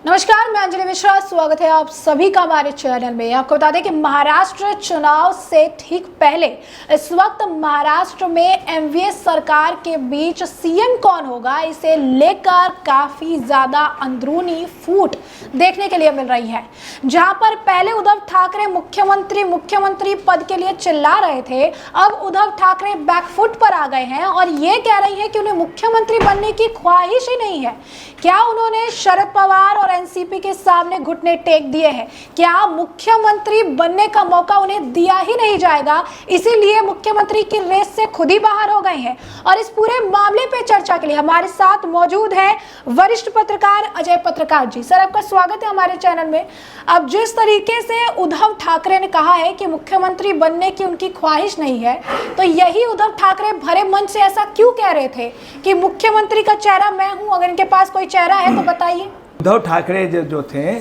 नमस्कार, मैं अंजलि मिश्रा। स्वागत है आप सभी का हमारे चैनल में। आपको बता दें कि महाराष्ट्र चुनाव से ठीक पहले इस वक्त महाराष्ट्र में एमवीएस सरकार के बीच सीएम कौन होगा, इसे लेकर काफी ज्यादा अंदरूनी फूट देखने के लिए मिल रही है। जहां पर पहले उद्धव ठाकरे मुख्यमंत्री पद के लिए चिल्ला रहे थे, अब उद्धव ठाकरे बैकफुट पर आ गए हैं और ये कह रही है कि उन्हें मुख्यमंत्री बनने की ख्वाहिश ही नहीं है। क्या उन्होंने शरद पवार और एनसीपी के सामने घुटने टेक दिए हैं? क्या मुख्यमंत्री बनने का मौका उन्हें दिया ही नहीं जाएगा, इसीलिए मुख्यमंत्री की रेस से खुद ही बाहर हो गए हैं? और इस पूरे मामले पे चर्चा के लिए हमारे साथ मौजूद है वरिष्ठ पत्रकार अजय पत्रकार जी। सर, आपका स्वागत है हमारे चैनल में। अब जिस तरीके से उद्धव ठाकरे ने कहा है कि मुख्यमंत्री बनने की उनकी ख्वाहिश नहीं है, तो यही उद्धव ठाकरे भरे मन से ऐसा क्यों कह रहे थे कि मुख्यमंत्री का चेहरा मैं हूं? अगर इनके पास कोई चेहरा है तो बताइए। उद्धव ठाकरे जो थे,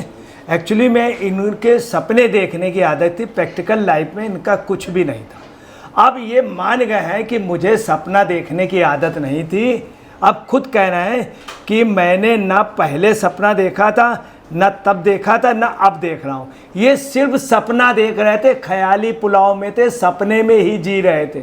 एक्चुअली में इनके सपने देखने की आदत थी, प्रैक्टिकल लाइफ में इनका कुछ भी नहीं था। अब ये मान गए हैं कि मुझे सपना देखने की आदत नहीं थी। अब खुद कह रहे हैं कि मैंने ना पहले सपना देखा था, ना तब देखा था, ना अब देख रहा हूँ। ये सिर्फ सपना देख रहे थे, ख्याली पुलाव में थे, सपने में ही जी रहे थे।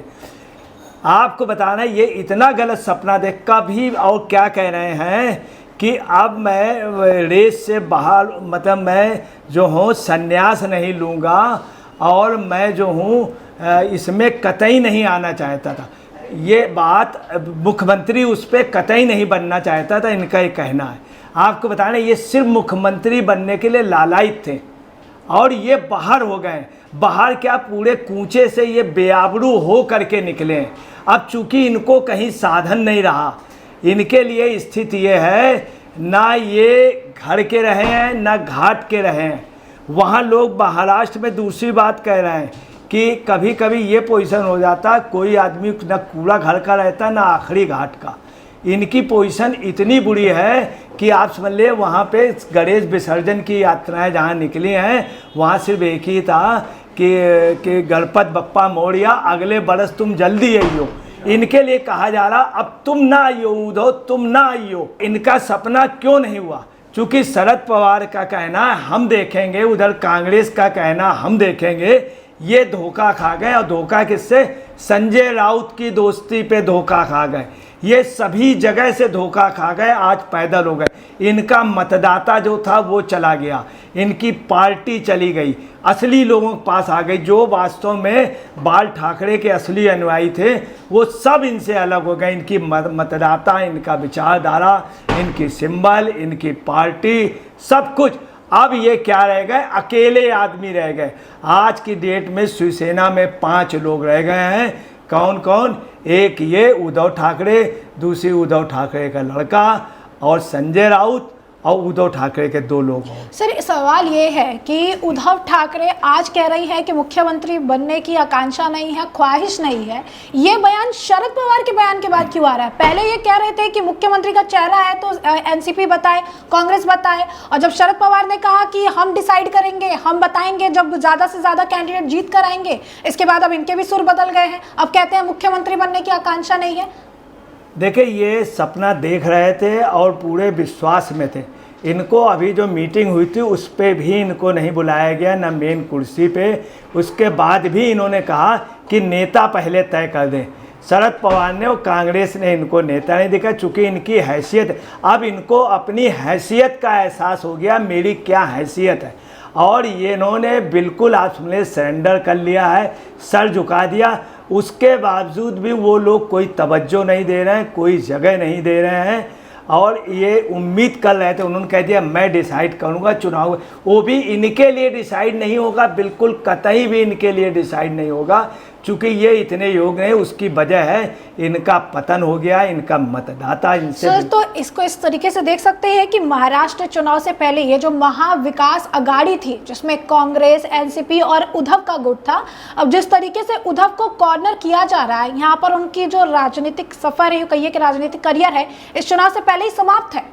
आपको बताना ये इतना गलत सपना देख का भी, और क्या कह रहे हैं कि अब मैं रेस से बाहर, मतलब मैं जो हूँ संन्यास नहीं लूँगा और मैं जो हूँ इसमें कतई नहीं आना चाहता था। ये बात मुख्यमंत्री उस पर कतई नहीं बनना चाहता था, इनका ये कहना है। आपको बताना ये सिर्फ मुख्यमंत्री बनने के लिए लालायित थे और ये बाहर हो गए। बाहर क्या, पूरे कूचे से ये बेआबरू हो करके निकले। अब चूंकि इनको कहीं साधन नहीं रहा, इनके लिए स्थिति ये है, ना ये घर के रहे हैं ना घाट के रहे हैं। वहाँ लोग महाराष्ट्र में दूसरी बात कह रहे हैं कि कभी कभी ये पोजीशन हो जाता, कोई आदमी ना पूरा घर का रहता ना आखिरी घाट का। इनकी पोजीशन इतनी बुरी है कि आप समझ ले, वहाँ पे गणेश विसर्जन की यात्राएं जहाँ निकली हैं, वहाँ सिर्फ एक ही था कि गणपत बप्पा मोरिया, अगले बरस तुम जल्दी आइयो। इनके लिए कहा जा रहा, अब तुम ना आइयो उद्धव, तुम ना आइयो। इनका सपना क्यों नहीं हुआ? क्योंकि शरद पवार का कहना हम देखेंगे, उधर कांग्रेस का कहना हम देखेंगे। ये धोखा खा गए, और धोखा किससे? संजय राउत की दोस्ती पे धोखा खा गए। ये सभी जगह से धोखा खा गए, आज पैदल हो गए। इनका मतदाता जो था वो चला गया, इनकी पार्टी चली गई, असली लोगों के पास आ गई। जो वास्तव में बाल ठाकरे के असली अनुयायी थे वो सब इनसे अलग हो गए। इनकी मतदाता, इनका विचारधारा, इनकी सिंबल, इनकी पार्टी, सब कुछ। अब ये क्या रह गए? अकेले आदमी रह गए। आज की डेट में शिवसेना में 5 लोग रह गए हैं। कौन कौन? एक ये उद्धव ठाकरे, दूसरी उद्धव ठाकरे का लड़का, और संजय राउत, और उद्धव ठाकरे के 2 लोग हैं। सर, सवाल ये है कि उद्धव ठाकरे आज कह रही हैं कि मुख्यमंत्री बनने की आकांक्षा नहीं है, ख्वाहिश नहीं है। ये बयान शरद पवार के बयान के बाद क्यों आ रहा है? पहले ये कह रहे थे कि मुख्यमंत्री का चेहरा है तो एनसीपी बताए, कांग्रेस बताए, और जब शरद पवार ने कहा कि हम डिसाइड करेंगे, हम बताएंगे जब ज़्यादा से ज़्यादा कैंडिडेट जीत कर आएंगे, इसके बाद अब इनके भी सुर बदल गए हैं। अब कहते हैं मुख्यमंत्री बनने की आकांक्षा नहीं है। देखिए, ये सपना देख रहे थे और पूरे विश्वास में थे। इनको अभी जो मीटिंग हुई थी उस पर भी इनको नहीं बुलाया गया, ना मेन कुर्सी पे। उसके बाद भी इन्होंने कहा कि नेता पहले तय कर दें। शरद पवार ने और कांग्रेस ने इनको नेता नहीं देखा, चूँकि इनकी हैसियत, अब इनको अपनी हैसियत का एहसास हो गया, मेरी क्या हैसियत है। और ये इन्होंने बिल्कुल आप समझे सरेंडर कर लिया है, सर झुका दिया। उसके बावजूद भी वो लोग कोई तवज्जो नहीं दे रहे हैं, कोई जगह नहीं दे रहे हैं, और ये उम्मीद कर रहे थे। उन्होंने कह दिया मैं डिसाइड करूँगा चुनाव, वो भी इनके लिए डिसाइड नहीं होगा, बिल्कुल कतई भी इनके लिए डिसाइड नहीं होगा, चूँकि ये इतने योग्य नहीं। उसकी वजह है इनका पतन हो गया, इनका मतदाता इनसे। सर, तो इसको इस तरीके से देख सकते हैं कि महाराष्ट्र चुनाव से पहले ये जो महाविकास अघाड़ी थी, जिसमें कांग्रेस, एनसीपी और उद्धव का गुट था, अब जिस तरीके से उद्धव को कॉर्नर किया जा रहा है, यहाँ पर उनकी जो राजनीतिक सफर है, कहिए कि राजनीतिक करियर है, इस चुनाव से पहले ही समाप्त है।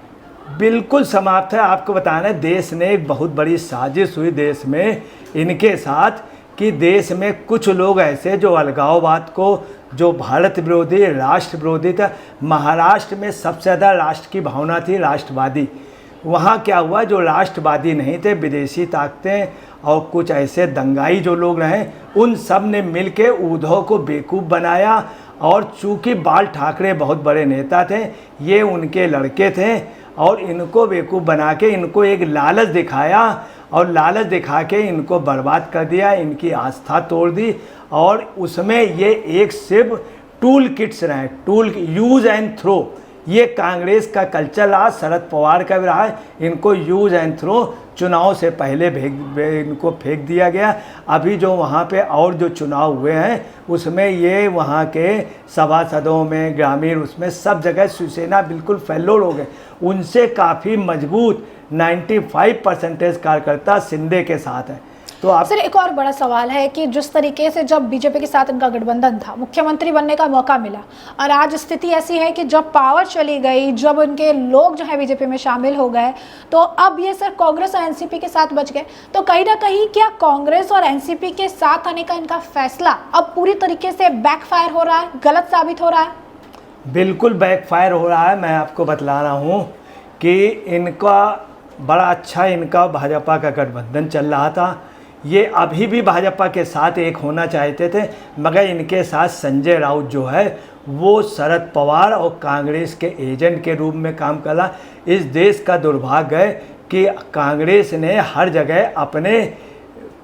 बिल्कुल समाप्त है। आपको बताना है, देश ने एक बहुत बड़ी साजिश हुई देश में इनके साथ, कि देश में कुछ लोग ऐसे जो अलगाववाद को, जो भारत विरोधी, राष्ट्र विरोधी था। महाराष्ट्र में सबसे ज़्यादा राष्ट्र की भावना थी, राष्ट्रवादी। वहाँ क्या हुआ, जो राष्ट्रवादी नहीं थे, विदेशी ताकतें और कुछ ऐसे दंगाई जो लोग रहे, उन सब ने मिल के उद्धव को बेवकूफ़ बनाया। और चूँकि बाल ठाकरे बहुत बड़े नेता थे, ये उनके लड़के थे, और इनको बेवकूफ़ बना के इनको एक लालच दिखाया, और लालच दिखा के इनको बर्बाद कर दिया, इनकी आस्था तोड़ दी। और उसमें ये एक सिर्फ टूल किट्स रहे, टूल यूज़ एंड थ्रो। ये कांग्रेस का कल्चर रहा, शरद पवार का भी रहा है, इनको यूज़ एंड थ्रो। चुनाव से पहले इनको फेंक दिया गया। अभी जो वहाँ पे और जो चुनाव हुए हैं उसमें ये वहाँ के सभासदों में, ग्रामीण, उसमें सब जगह शिवसेना बिल्कुल फेलोर हो गए। उनसे काफ़ी मजबूत 95% कार्यकर्ता शिंदे के साथ हैं। तो आप सर, एक और बड़ा सवाल है कि जिस तरीके से जब बीजेपी के साथ इनका गठबंधन था, मुख्यमंत्री बनने का मौका मिला, और आज स्थिति ऐसी है कि जब पावर चली गई, जब उनके लोग जो है बीजेपी में शामिल हो गए, तो अब ये सर कांग्रेस और एनसीपी के साथ बच गए। तो कहीं ना कहीं क्या कांग्रेस और एनसीपी के साथ आने का इनका फैसला अब पूरी तरीके से बैकफायर हो रहा है, गलत साबित हो रहा है? बिल्कुल बैकफायर हो रहा है। मैं आपको बतला रहा हूँ कि इनका बड़ा अच्छा इनका भाजपा का गठबंधन चल रहा था। ये अभी भी भाजपा के साथ एक होना चाहते थे, मगर इनके साथ संजय राउत जो है वो शरद पवार और कांग्रेस के एजेंट के रूप में काम कर रहा। इस देश का दुर्भाग्य है कि कांग्रेस ने हर जगह अपने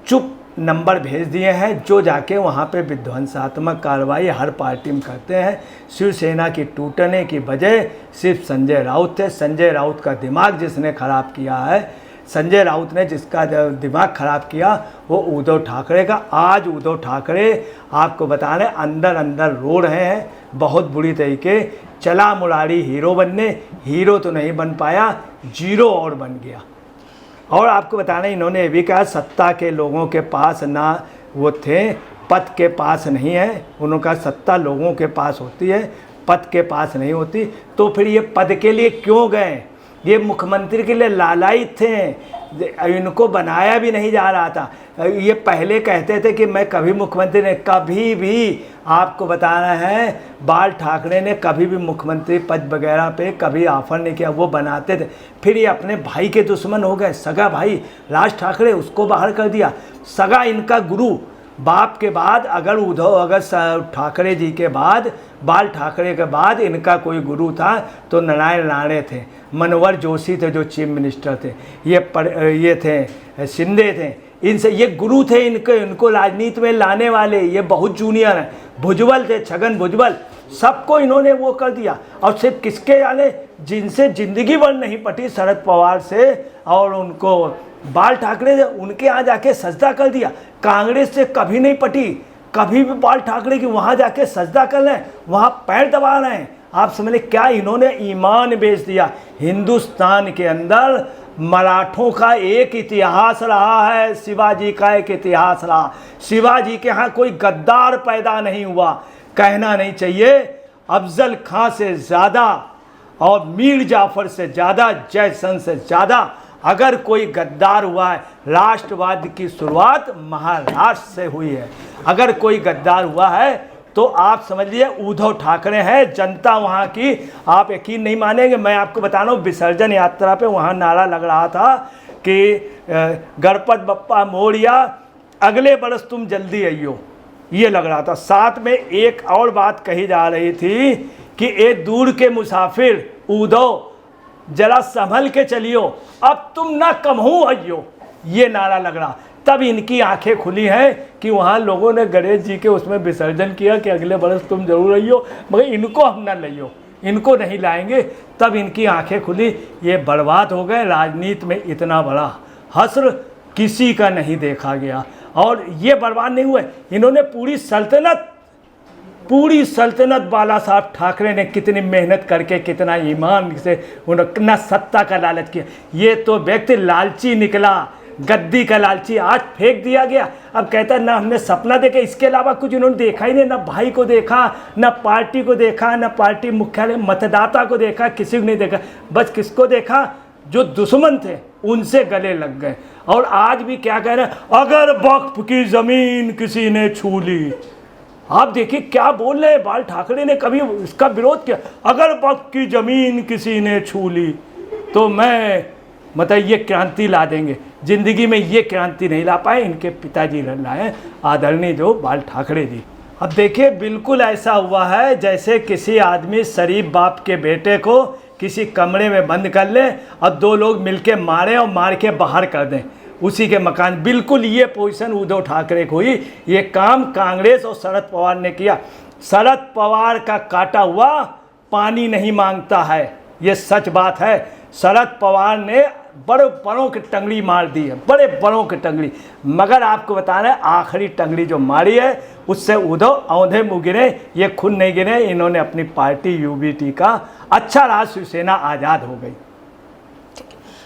चुप नंबर भेज दिए हैं, जो जाके वहाँ पे विध्वंसात्मक कार्रवाई हर पार्टी में करते हैं। शिवसेना की टूटने की वजह सिर्फ संजय राउत थे। संजय राउत का दिमाग जिसने ख़राब किया है, संजय राउत ने जिसका दिमाग ख़राब किया, वो उद्धव ठाकरे का। आज उद्धव ठाकरे आपको बता रहे अंदर अंदर रो रहे हैं बहुत बुरी तरीके। चला मुरारी हीरो बनने, हीरो तो नहीं बन पाया, जीरो और बन गया। और आपको बता रहे इन्होंने ये भी कहा, सत्ता के लोगों के पास ना वो थे, पद के पास नहीं है। उनका सत्ता लोगों के पास होती है, पद के पास नहीं होती। तो फिर ये पद के लिए क्यों गए? ये मुख्यमंत्री के लिए लालायित थे, इनको बनाया भी नहीं जा रहा था। ये पहले कहते थे कि मैं कभी मुख्यमंत्री नहीं, कभी भी आपको बताना है बाल ठाकरे ने कभी भी मुख्यमंत्री पद वगैरह पे कभी ऑफर नहीं किया, वो बनाते थे। फिर ये अपने भाई के दुश्मन हो गए, सगा भाई राज ठाकरे, उसको बाहर कर दिया। सगा इनका गुरु बाप के बाद, अगर उद्धव अगर ठाकरे जी के बाद, बाल ठाकरे के बाद इनका कोई गुरु था तो नारायण राणे थे, मनोहर जोशी थे जो चीफ मिनिस्टर थे, ये थे शिंदे थे। इनसे ये गुरु थे इनको राजनीति में लाने वाले। ये बहुत जूनियर हैं। भुजबल थे, छगन भुजबल, सबको इन्होंने वो कर दिया। और सिर्फ किसके जाने, जिनसे ज़िंदगी भर नहीं पटी, शरद पवार से और उनको बाल ठाकरे, उनके यहाँ जाके सजदा कर दिया। कांग्रेस से कभी नहीं पटी, कभी भी बाल ठाकरे की वहाँ जाके सजदा कर रहे हैं, वहाँ पैर दबा रहे हैं। आप समझ लें क्या इन्होंने ईमान बेच दिया। हिंदुस्तान के अंदर मराठों का एक इतिहास रहा है, शिवाजी का एक इतिहास रहा। शिवाजी के यहाँ कोई गद्दार पैदा नहीं हुआ, कहना नहीं चाहिए। अफजल खां से ज़्यादा और मीर जाफ़र से ज़्यादा, जयसन से ज़्यादा अगर कोई गद्दार हुआ है, राष्ट्रवाद की शुरुआत महाराष्ट्र से हुई है। अगर कोई गद्दार हुआ है तो आप समझ लीजिए उद्धव ठाकरे हैं। जनता वहाँ की, आप यकीन नहीं मानेंगे, मैं आपको बता रहा हूँ, विसर्जन यात्रा पे वहाँ नारा लग रहा था कि गणपत बप्पा मोरिया, अगले बरस तुम जल्दी आइयो, ये लग रहा था। साथ में एक और बात कही जा रही थी कि ए दूर के मुसाफिर उद्धव जरा संभल के चलियो, अब तुम ना कमहू आइयो, ये नारा लग रहा। तब इनकी आंखें खुली हैं कि वहाँ लोगों ने गणेश जी के उसमें विसर्जन किया कि अगले बरस तुम जरूर आइयो, मगर इनको हम ना लाइयो, इनको नहीं लाएंगे। तब इनकी आंखें खुली, ये बर्बाद हो गए। राजनीति में इतना बड़ा हस्र किसी का नहीं देखा गया। और ये बर्बाद नहीं हुए, इन्होंने पूरी सल्तनत बाला साहब ठाकरे ने कितनी मेहनत करके, कितना ईमान से उन्होंने सत्ता का लालच किया। ये तो व्यक्ति लालची निकला, गद्दी का लालची, आज फेंक दिया गया। अब कहता है ना हमने सपना देखा, इसके अलावा कुछ इन्होंने देखा ही नहीं। ना भाई को देखा, ना पार्टी को देखा, ना पार्टी मुख्यालय मतदाता को देखा, किसी को नहीं देखा। बस किसको देखा? जो दुश्मन थे उनसे गले लग गए। और आज भी क्या कह रहे हैं, अगर वक्फ की ज़मीन किसी ने छू ली। आप देखिए क्या बोल रहे हैं, बाल ठाकरे ने कभी इसका विरोध किया? अगर वक्फ की ज़मीन किसी ने छू ली तो मैं मतलब ये क्रांति ला देंगे। जिंदगी में ये क्रांति नहीं ला पाए, इनके पिताजी लाए आदरणीय जो बाल ठाकरे जी। अब देखिए बिल्कुल ऐसा हुआ है जैसे किसी आदमी शरीफ बाप के बेटे को किसी कमरे में बंद कर ले और 2 लोग मिलके मारें और मार के बाहर कर दें उसी के मकान। बिल्कुल ये पोजीशन उद्धव ठाकरे को हुई। ये काम कांग्रेस और शरद पवार ने किया। शरद पवार का काटा हुआ पानी नहीं मांगता है, ये सच बात है। शरद पवार ने बड़े बड़ों की टंगड़ी मार दी है, बड़े बड़ों की टंगड़ी। मगर आपको बताना है आखिरी टंगड़ी जो मारी है उससे उद्धव औंधे मुँह गिरे, ये खुद नहीं गिरे। इन्होंने अपनी पार्टी यूबीटी का अच्छा रहा, शिवसेना आज़ाद हो गई।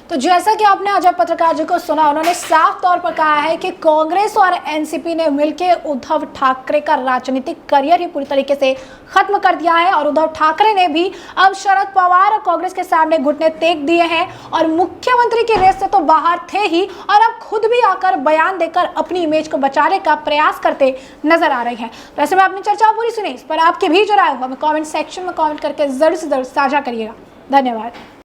तो जैसा कि आपने अजय पत्रकार जी को सुना, उन्होंने साफ तौर पर कहा है कि कांग्रेस और एनसीपी ने मिलकर उद्धव ठाकरे का राजनीतिक करियर ही पूरी तरीके से खत्म कर दिया है और उद्धव ठाकरे ने भी अब शरद पवार और कांग्रेस के सामने घुटने टेक दिए हैं और मुख्यमंत्री की रेस से तो बाहर थे ही और अब खुद भी आकर बयान देकर अपनी इमेज को बचाने का प्रयास करते नजर आ रहे हैं। तो ऐसे में आपने चर्चा पूरी सुनी, इस पर आपकी भी जो राय हो हमें कॉमेंट सेक्शन में कॉमेंट करके जरूर से जरूर साझा करिएगा। धन्यवाद।